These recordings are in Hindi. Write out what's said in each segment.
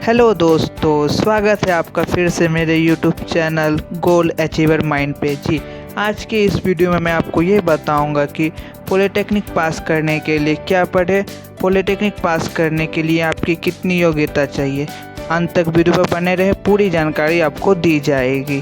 हेलो दोस्तों, स्वागत है आपका फिर से मेरे यूट्यूब चैनल गोल अचीवर माइंड पे। जी, आज के इस वीडियो में मैं आपको ये बताऊंगा कि पॉलिटेक्निक पास करने के लिए क्या पढ़े, पॉलिटेक्निक पास करने के लिए आपकी कितनी योग्यता चाहिए। अंत तक वीडियो पर बने रहे, पूरी जानकारी आपको दी जाएगी।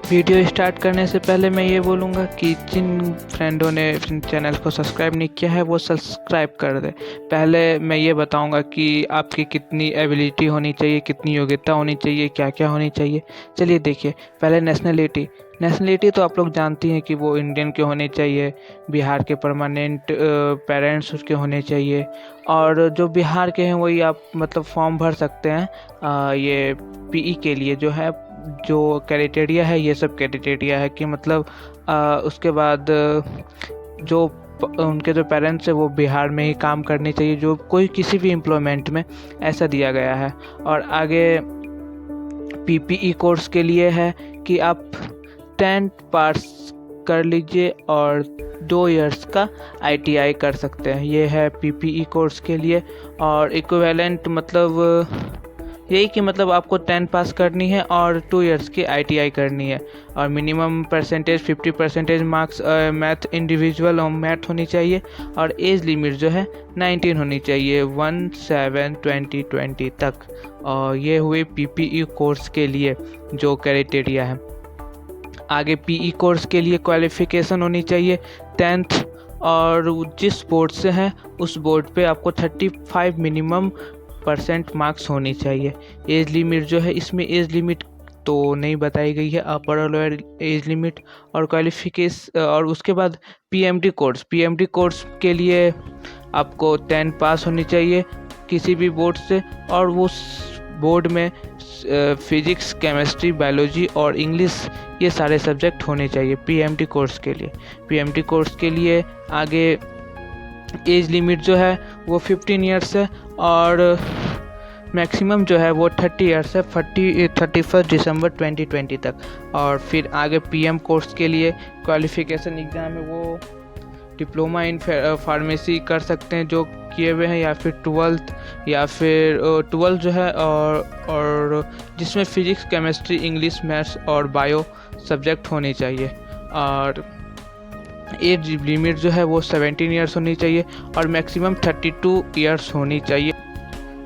वीडियो स्टार्ट करने से पहले मैं ये बोलूँगा कि जिन फ्रेंडों ने चैनल को सब्सक्राइब नहीं किया है वो सब्सक्राइब कर दे। पहले मैं ये बताऊँगा कि आपकी कितनी एबिलिटी होनी चाहिए, कितनी योग्यता होनी चाहिए, क्या क्या होनी चाहिए। चलिए देखिए, पहले नेशनलिटी तो आप लोग जानती हैं कि वो इंडियन के होने चाहिए, बिहार के परमानेंट पेरेंट्स उसके होने चाहिए। और जो बिहार के हैं वही आप मतलब फॉर्म भर सकते हैं ये पीई के लिए। जो क्राइटेरिया है, ये सब क्राइटेरिया है कि मतलब उसके बाद जो उनके जो पेरेंट्स है वो बिहार में ही काम करनी चाहिए, जो कोई किसी भी एम्प्लॉयमेंट में ऐसा दिया गया है। और आगे पीपीई कोर्स के लिए है कि आप 10th पास कर लीजिए और 2 इयर्स का आईटीआई कर सकते हैं। ये है पीपीई कोर्स के लिए। और इक्विवेलेंट मतलब यही कि मतलब आपको 10 पास करनी है और 2 इयर्स की आईटीआई करनी है। और minimum percentage 50% marks math individual और मैथ होनी चाहिए। और एज लिमिट जो है 19 होनी चाहिए, 1/7/2020 तक। और ये हुए पीपीई कोर्स के लिए जो क्राइटेरिया है। आगे पीई कोर्स के लिए क्वालिफिकेशन होनी चाहिए 10th, और जिस बोर्ड से है उस बोर्ड पे आपको 35 मिनिमम % मार्क्स होनी चाहिए। एज लिमिट जो है, इसमें एज लिमिट तो नहीं बताई गई है, अपर और लोअर एज लिमिट और क्वालिफिकेशन। और उसके बाद पीएमटी कोर्स के लिए आपको 10 पास होनी चाहिए किसी भी बोर्ड से, और उस बोर्ड में फिजिक्स, केमिस्ट्री, बायोलॉजी और इंग्लिश ये सारे सब्जेक्ट होने चाहिए पीएमटी कोर्स के लिए। आगे एज लिमिट जो है वो 15 ईयर्स है और मैक्सिमम जो है वो 30 ईयर्स है, 31 दिसंबर 2020 तक। और फिर आगे पीएम कोर्स के लिए क्वालिफिकेशन एग्ज़ाम है वो डिप्लोमा इन फार्मेसी कर सकते हैं जो किए हुए हैं, या फिर 12th, या फिर 12th जो है और जिसमें फिजिक्स, केमिस्ट्री, इंग्लिश, मैथ्स और बायो सब्जेक्ट होने चाहिए। और एज लिमिट जो है वो 17 ईयर्स होनी चाहिए और मैक्सिमम 32 ईयर्स होनी चाहिए।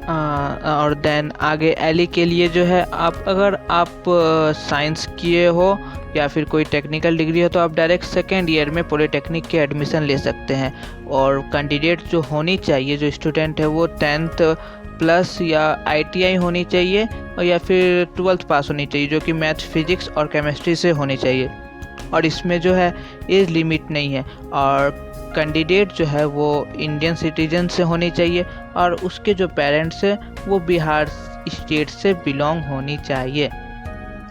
और देन आगे एली के लिए जो है, अगर आप साइंस किए हो या फिर कोई टेक्निकल डिग्री हो तो आप डायरेक्ट 2nd ईयर में पॉलिटेक्निक के एडमिशन ले सकते हैं। और कैंडिडेट जो होनी चाहिए, जो स्टूडेंट है, वो 10th प्लस या आईटीआई होनी चाहिए और या फिर 12th पास होनी चाहिए, जो कि मैथ, फिजिक्स और केमिस्ट्री से होनी चाहिए। और इसमें जो है एज लिमिट नहीं है। और कैंडिडेट जो है वो इंडियन सिटीजन से होनी चाहिए और उसके जो पेरेंट्स हैं वो बिहार स्टेट से बिलोंग होनी चाहिए।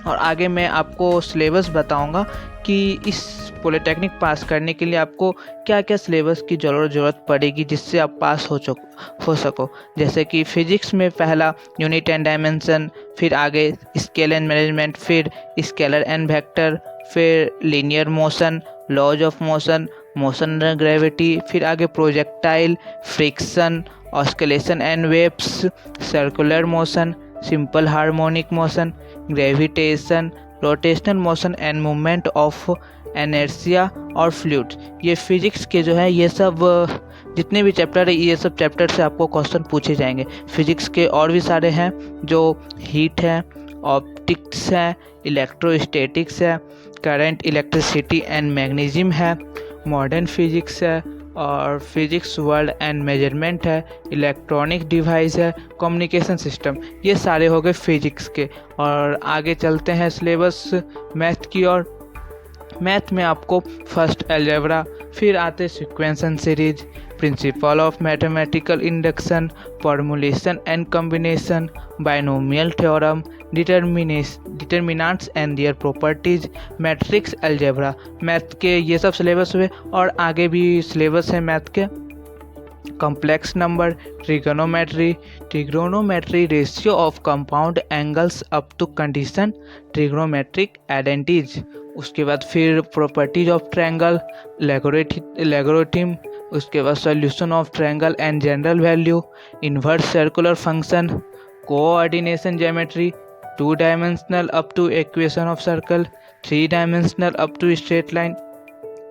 और आगे मैं आपको सिलेबस बताऊंगा कि इस पॉलिटेक्निक पास करने के लिए आपको क्या क्या सिलेबस की ज़रूरत पड़ेगी जिससे आप पास हो सको। जैसे कि फिजिक्स में पहला यूनिट एंड डायमेंशन, फिर आगे स्केल एंड मैनेजमेंट, फिर स्केलर एंड वेक्टर, फिर linear motion, laws of motion, motion and gravity, फिर आगे projectile, friction, oscillation and waves, circular motion, simple harmonic motion, gravitation, rotational motion and movement of inertia और फ्लूइड। ये फिजिक्स के जो है ये सब जितने भी चैप्टर है, ये सब चैप्टर से आपको क्वेश्चन पूछे जाएंगे। फिजिक्स के और भी सारे हैं, जो हीट है, ऑप्टिक्स है, इलेक्ट्रोस्टैटिक्स है, करंट, इलेक्ट्रिसिटी एंड मैग्नेटिज्म है, मॉडर्न फिजिक्स है, और फिजिक्स वर्ल्ड एंड मेजरमेंट है, इलेक्ट्रॉनिक डिवाइस है, कम्युनिकेशन सिस्टम। ये सारे हो गए फिजिक्स के। और आगे चलते हैं सिलेबस मैथ की ओर। मैथ में आपको फर्स्ट अलजेब्रा, फिर आते sequence series, principle of mathematical induction, formulation and combination, binomial theorem, determinants and their properties, matrix algebra. Math के ये सब सिलेबस हुए। और आगे भी सिलेबस है मैथ के, complex number, trigonometry, ratio of compound angles up to condition, trigonometric identities. उसके बाद फिर प्रॉपर्टीज ऑफ ट्रायंगल, लैग्रेटिम, उसके बाद solution of triangle and general value, inverse circular function, coordination geometry, 2 dimensional up to equation of circle, 3 dimensional up to straight line.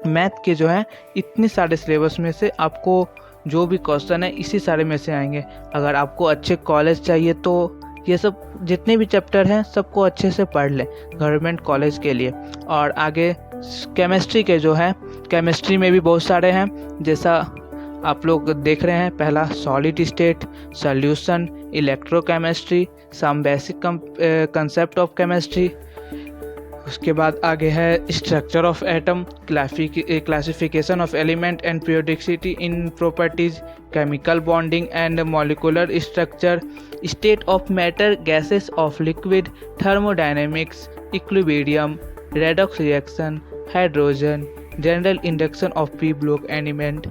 Math के जो है इतने सारे सिलेबस में से आपको जो भी क्वेश्चन है इसी सारे में से आएंगे। अगर आपको अच्छे कॉलेज चाहिए तो ये सब जितने भी चैप्टर हैं सबको अच्छे से पढ़ लें गवर्नमेंट कॉलेज के लिए। और आगे केमिस्ट्री के जो है, केमिस्ट्री में भी बहुत सारे हैं, जैसा आप लोग देख रहे हैं। पहला solid state, solution, electrochemistry, some basic concept of chemistry. उसके बाद आगे है structure of atom, classification of element and periodicity in properties, chemical bonding and molecular structure, state of matter, gases of liquid, thermodynamics, equilibrium, redox reaction, hydrogen, general induction of p block element,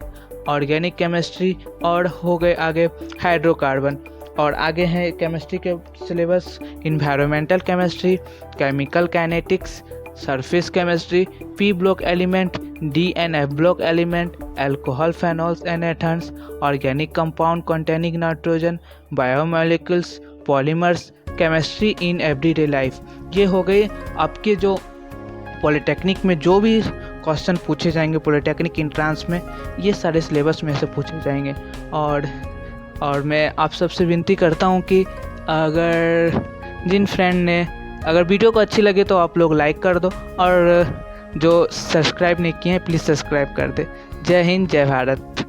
organic chemistry, और हो गए आगे हाइड्रोकार्बन। और आगे है केमिस्ट्री के syllabus environmental chemistry, chemical kinetics, surface chemistry, p block element, d and f block element, alcohol, phenols and ethers, organic compound containing nitrogen, biomolecules, polymers, chemistry in everyday life. ये हो गए आपके जो पॉलिटेक्निक में जो भी क्वेश्चन पूछे जाएंगे, पॉलिटेक्निक एंट्रेंस में ये सारे सिलेबस में से पूछे जाएंगे। और मैं आप सबसे विनती करता हूँ कि अगर जिन फ्रेंड ने अगर वीडियो को अच्छी लगे तो आप लोग लाइक कर दो, और जो सब्सक्राइब नहीं किए हैं प्लीज़ सब्सक्राइब कर दे। जय हिंद, जय भारत।